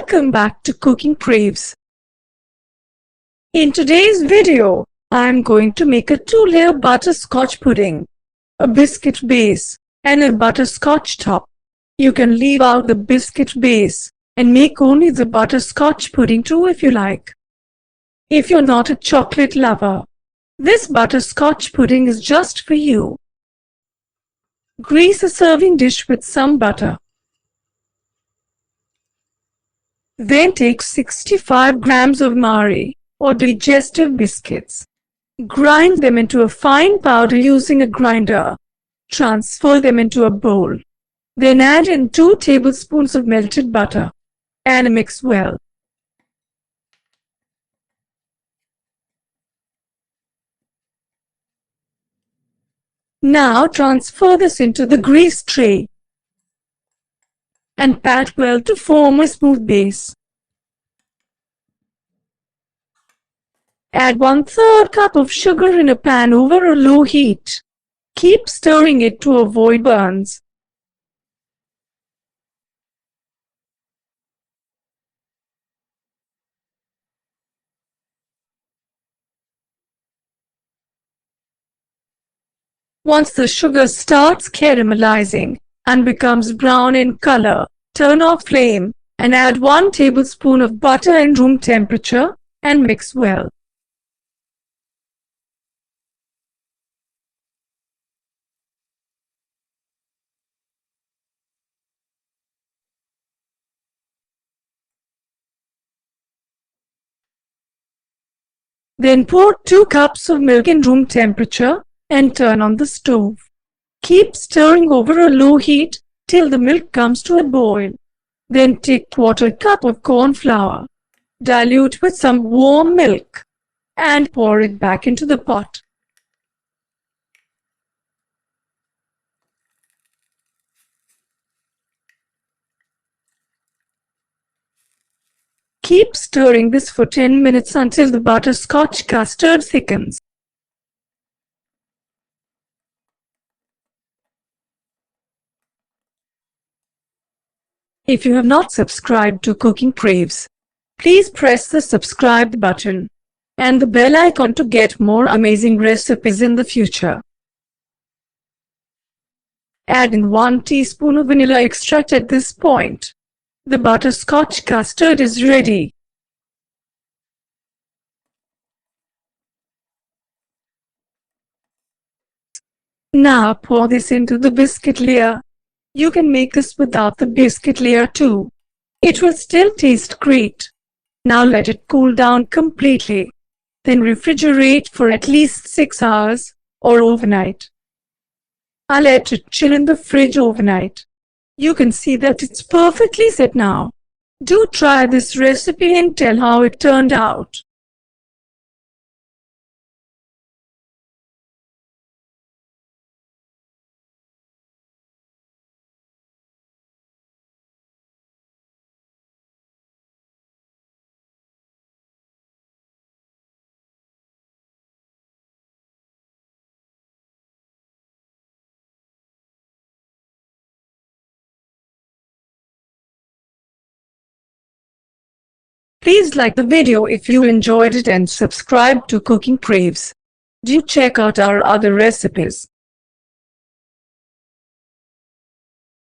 Welcome back to Cooking Craves. In today's video, I'm going to make a 2-layer butterscotch pudding, a biscuit base, and a butterscotch top. You can leave out the biscuit base and make only the butterscotch pudding too if you like. If you're not a chocolate lover, this butterscotch pudding is just for you. Grease a serving dish with some butter. Then take 65 grams of Marie or digestive biscuits. Grind them into a fine powder using a grinder. Transfer them into a bowl. Then add in 2 tablespoons of melted butter and mix well. Now transfer this into the grease tray and pat well to form a smooth base. Add 1/3 cup of sugar in a pan over a low heat. Keep stirring it to avoid burns. Once the sugar starts caramelizing and becomes brown in color, turn off flame and add 1 tablespoon of butter in room temperature and mix well. Then pour 2 cups of milk in room temperature and turn on the stove. Keep stirring over a low heat till the milk comes to a boil. Then take 1/4 cup of corn flour, dilute with some warm milk, and pour it back into the pot. Keep stirring this for 10 minutes until the butterscotch custard thickens. If you have not subscribed to Cooking Craves, please press the subscribe button and the bell icon to get more amazing recipes in the future. Add in 1 teaspoon of vanilla extract at this point. The butterscotch custard is ready. Now pour this into the biscuit layer. You can make this without the biscuit layer too. It will still taste great. Now let it cool down completely. Then refrigerate for at least 6 hours or overnight. I'll let it chill in the fridge overnight. You can see that it's perfectly set now. Do try this recipe and tell how it turned out. Please like the video if you enjoyed it and subscribe to Cooking Craves. Do check out our other recipes.